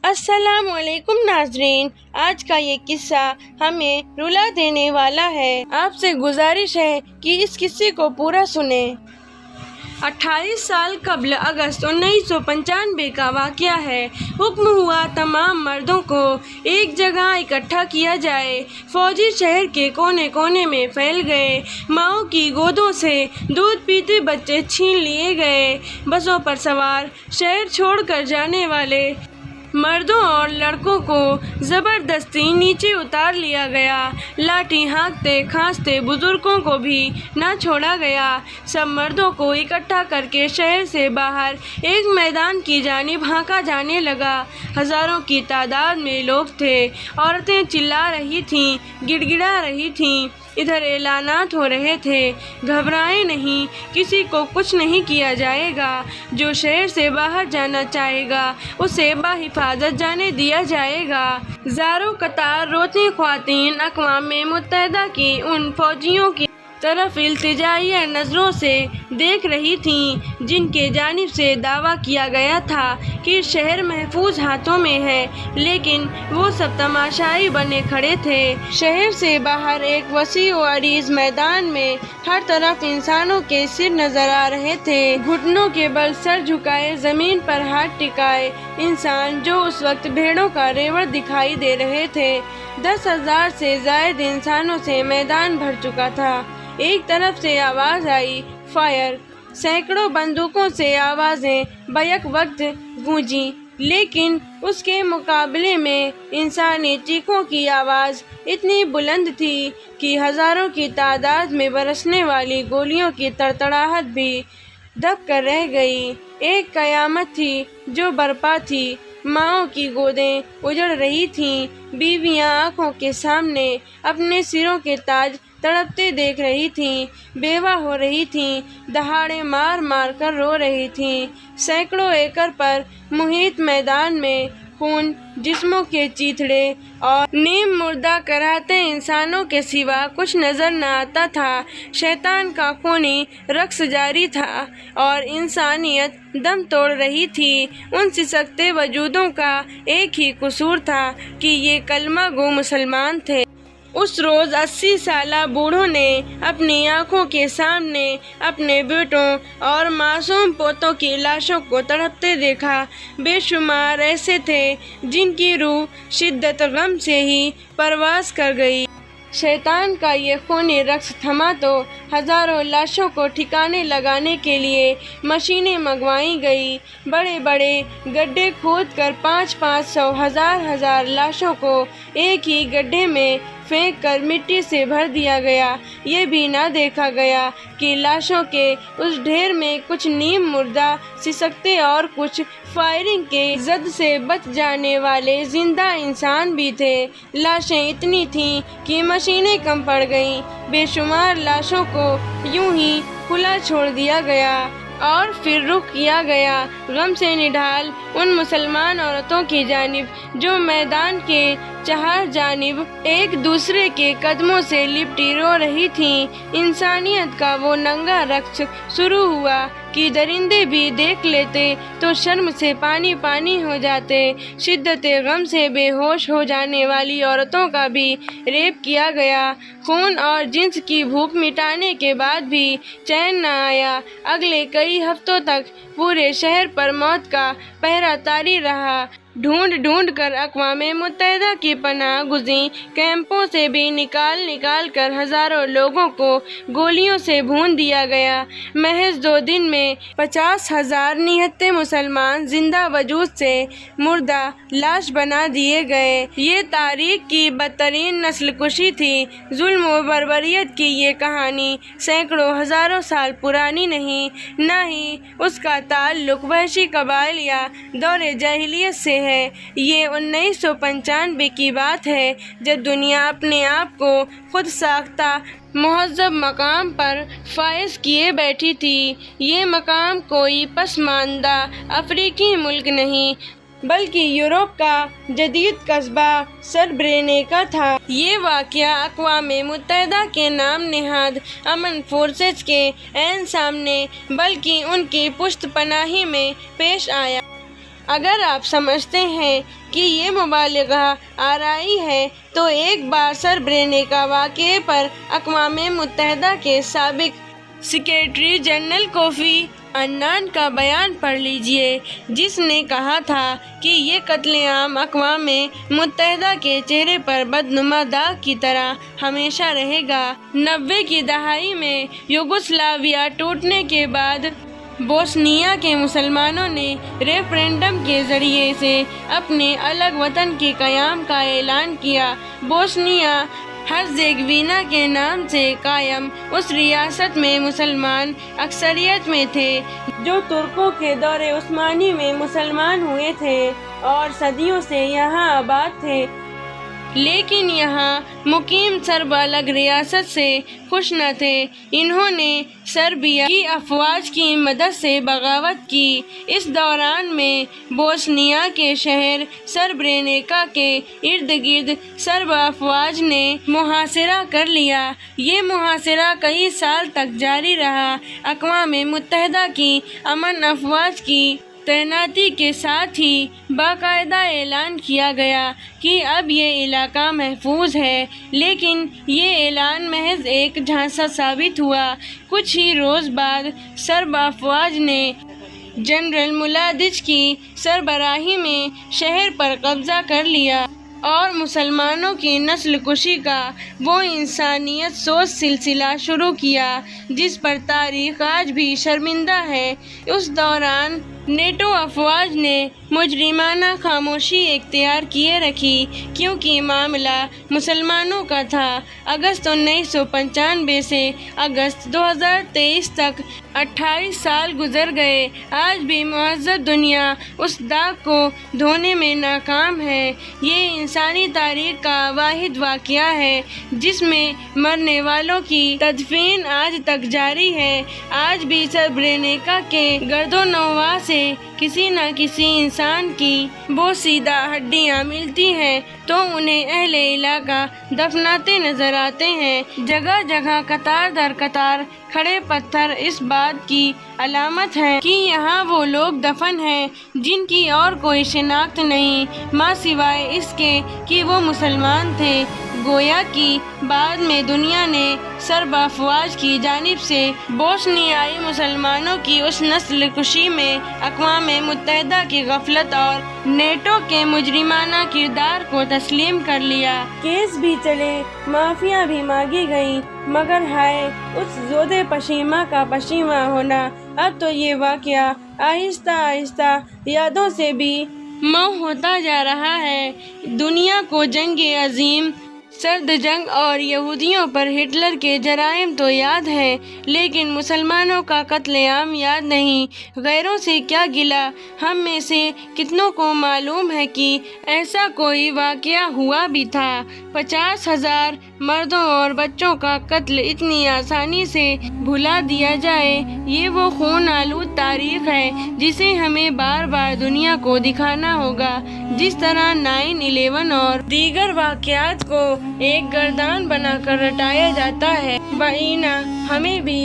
السلام علیکم ناظرین، آج کا یہ قصہ ہمیں رلا دینے والا ہے۔ آپ سے گزارش ہے کہ اس قصے کو پورا سنیں۔ 28 سال قبل اگست 1995 کا واقعہ ہے۔ حکم ہوا تمام مردوں کو ایک جگہ اکٹھا کیا جائے۔ فوجی شہر کے کونے کونے میں پھیل گئے۔ ماؤں کی گودوں سے دودھ پیتے بچے چھین لیے گئے۔ بسوں پر سوار شہر چھوڑ کر جانے والے مردوں اور لڑکوں کو زبردستی نیچے اتار لیا گیا۔ لاٹھی ہانکتے کھانستے بزرگوں کو بھی نہ چھوڑا گیا۔ سب مردوں کو اکٹھا کر کے شہر سے باہر ایک میدان کی جانب ہانکا جانے لگا۔ ہزاروں کی تعداد میں لوگ تھے۔ عورتیں چلا رہی تھیں، گڑ گڑا رہی تھیں۔ ادھر اعلانات ہو رہے تھے، گھبرائیں نہیں، کسی کو کچھ نہیں کیا جائے گا۔ جو شہر سے باہر جانا چاہے گا اسے بحفاظت جانے دیا جائے گا۔ زاروں قطار روتی خواتین اقوام متحدہ کی ان فوجیوں کی طرف التجائیہ نظروں سے دیکھ رہی تھیں جن کی جانب سے دعویٰ کیا گیا تھا کہ شہر محفوظ ہاتھوں میں ہے، لیکن وہ سب تماشائی بنے کھڑے تھے۔ شہر سے باہر ایک وسیع و عریض میدان میں ہر طرف انسانوں کے سر نظر آ رہے تھے، گھٹنوں کے بل سر جھکائے زمین پر ہاتھ ٹکائے انسان، جو اس وقت بھیڑوں کا ریوڑ دکھائی دے رہے تھے۔ 10,000 سے زائد انسانوں سے میدان بھر چکا تھا۔ ایک طرف سے آواز آئی، فائر! سینکڑوں بندوقوں سے آوازیں بیک وقت گونجیں، لیکن اس کے مقابلے میں انسانی چیخوں کی آواز اتنی بلند تھی کہ ہزاروں کی تعداد میں برسنے والی گولیوں کی تڑتڑاہٹ بھی دب کر رہ گئی۔ ایک قیامت تھی جو برپا تھی۔ ماؤں کی گودیں اجڑ رہی تھیں، بیویاں آنکھوں کے سامنے اپنے سروں کے تاج تڑپتے دیکھ رہی تھیں، بیوہ ہو رہی تھیں، دہاڑے مار مار کر رو رہی تھیں۔ سینکڑوں ایکڑ پر محیط میدان میں خون، جسموں کے چیتھڑے اور نیم مردہ کراہتے انسانوں کے سوا کچھ نظر نہ آتا تھا۔ شیطان کا خونی رقص جاری تھا اور انسانیت دم توڑ رہی تھی۔ ان سسکتے وجودوں کا ایک ہی قصور تھا کہ یہ کلمہ گو مسلمان تھے۔ اس روز 80 سالہ بوڑھوں نے اپنی آنکھوں کے سامنے اپنے بیٹوں اور معصوم پوتوں کی لاشوں کو تڑپتے دیکھا۔ بے شمار ایسے تھے جن کی روح شدت غم سے ہی پرواز کر گئی۔ شیطان کا یہ خونی رقص تھما تو ہزاروں لاشوں کو ٹھکانے لگانے کے لیے مشینیں منگوائی گئیں۔ بڑے بڑے گڈھے کھود کر 500 ہزار لاشوں کو ایک ہی گڈھے میں پھینک کر مٹی سے بھر دیا گیا۔ یہ بھی نہ دیکھا گیا کہ لاشوں کے اس ڈھیر میں کچھ نیم مردہ سسکتے اور کچھ فائرنگ کے زد سے بچ جانے والے زندہ انسان بھی تھے۔ لاشیں اتنی تھیں کہ مشینیں کم پڑ گئیں۔ بے شمار لاشوں کو یوں ہی کھلا چھوڑ دیا گیا اور پھر رخ کیا گیا غم سے نڈھال ان مسلمان عورتوں کی جانب جو میدان کے چہار جانب ایک دوسرے کے قدموں سے لپٹی رو رہی تھیں۔ انسانیت کا وہ ننگا رقص شروع ہوا کہ درندے بھی دیکھ لیتے تو شرم سے پانی پانی ہو جاتے۔ شدت غم سے بے ہوش ہو جانے والی عورتوں کا بھی ریپ کیا گیا۔ خون اور جنس کی بھوک مٹانے کے بعد بھی چین نہ آیا۔ اگلے کئی ہفتوں تک پورے شہر پر موت کا پہرہ طاری رہا۔ ڈھونڈ ڈھونڈ کر اقوام متحدہ کی پناہ گزین کیمپوں سے بھی نکال کر ہزاروں لوگوں کو گولیوں سے بھون دیا گیا۔ محض 2 دن میں 50,000 نہتے مسلمان زندہ وجود سے مردہ لاش بنا دیے گئے۔ یہ تاریخ کی بدترین نسل کشی تھی۔ ظلم و بربریت کی یہ کہانی سینکڑوں ہزاروں سال پرانی نہیں، نہ ہی اس کا تعلق وحشی قبائل یا دور جاہلیت سے ہے۔ یہ 1995 کی بات ہے، جب دنیا اپنے آپ کو خود ساختہ مہذب مقام پر فائز کیے بیٹھی تھی۔ یہ مقام کوئی پسماندہ افریقی ملک نہیں بلکہ یورپ کا جدید قصبہ سربرینیکا تھا۔ یہ واقعہ اقوام متحدہ کے نام نہاد امن فورسز کے عین سامنے بلکہ ان کی پشت پناہی میں پیش آیا۔ اگر آپ سمجھتے ہیں کہ یہ مبالغہ آرائی ہے تو ایک بار سربرینیکا واقعے پر اقوام متحدہ کے سابق سیکریٹری جنرل کوفی عنان کا بیان پڑھ لیجیے، جس نے کہا تھا کہ یہ قتل عام اقوام متحدہ کے چہرے پر بدنما داغ کی طرح ہمیشہ رہے گا۔ 90 کی دہائی میں یوگوسلاویہ ٹوٹنے کے بعد بوسنیا کے مسلمانوں نے ریفرینڈم کے ذریعے سے اپنے الگ وطن کے قیام کا اعلان کیا۔ بوسنیا ہرزیگوینا کے نام سے قائم اس ریاست میں مسلمان اکثریت میں تھے، جو ترکوں کے دور عثمانی میں مسلمان ہوئے تھے اور صدیوں سے یہاں آباد تھے، لیکن یہاں مقیم سرب الگ ریاست سے خوش نہ تھے۔ انہوں نے سربیا کی افواج کی مدد سے بغاوت کی۔ اس دوران میں بوسنیا کے شہر سربرینیکا کے ارد گرد سرب افواج نے محاصرہ کر لیا۔ یہ محاصرہ کئی سال تک جاری رہا۔ اقوام متحدہ کی امن افواج کی تعیناتی کے ساتھ ہی باقاعدہ اعلان کیا گیا کہ اب یہ علاقہ محفوظ ہے، لیکن یہ اعلان محض ایک جھانسا ثابت ہوا۔ کچھ ہی روز بعد سرب افواج نے جنرل ملاڈچ کی سربراہی میں شہر پر قبضہ کر لیا اور مسلمانوں کی نسل کشی کا وہ انسانیت سوز سلسلہ شروع کیا جس پر تاریخ آج بھی شرمندہ ہے۔ اس دوران نیٹو افواج نے مجرمانہ خاموشی اختیار کیے رکھی، کیونکہ معاملہ مسلمانوں کا تھا۔ اگست 1995 سے اگست 2023 تک 28 سال گزر گئے۔ آج بھی مہذب دنیا اس داغ کو دھونے میں ناکام ہے۔ یہ انسانی تاریخ کا واحد واقعہ ہے جس میں مرنے والوں کی تدفین آج تک جاری ہے۔ آج بھی سربرینیکا کے گرد و نواح سے کسی نہ کسی انسان کی بوسیدہ ہڈیاں ملتی ہیں تو انہیں اہل علاقہ دفناتے نظر آتے ہیں۔ جگہ جگہ قطار در قطار کھڑے پتھر اس بات کی علامت ہیں کہ یہاں وہ لوگ دفن ہیں جن کی اور کوئی شناخت نہیں، ماں سوائے اس کے کہ وہ مسلمان تھے۔ گویا کہ بعد میں دنیا نے سرب افواج کی جانب سے بوسنیائی مسلمانوں کی اس نسل کشی میں اقوام متحدہ کی غفلت اور نیٹو کے مجرمانہ کردار کو تسلیم کر لیا۔ کیس بھی چلے، معافیاں بھی مانگی گئیں، مگر ہائے اس زود پشیماں کا پشیماں ہونا۔ اب تو یہ واقعہ آہستہ آہستہ یادوں سے بھی محو ہوتا جا رہا ہے۔ دنیا کو جنگ عظیم، سرد جنگ اور یہودیوں پر ہٹلر کے جرائم تو یاد ہیں، لیکن مسلمانوں کا قتل عام یاد نہیں۔ غیروں سے کیا گلہ، ہم میں سے کتنوں کو معلوم ہے کہ ایسا کوئی واقعہ ہوا بھی تھا۔ 50,000 مردوں اور بچوں کا قتل اتنی آسانی سے بھلا دیا جائے، یہ وہ خون آلود تاریخ ہے جسے ہمیں بار بار دنیا کو دکھانا ہوگا۔ جس طرح 9/11 اور دیگر واقعات کو ایک گردان بنا کر رٹایا جاتا ہے، بعینہ ہمیں بھی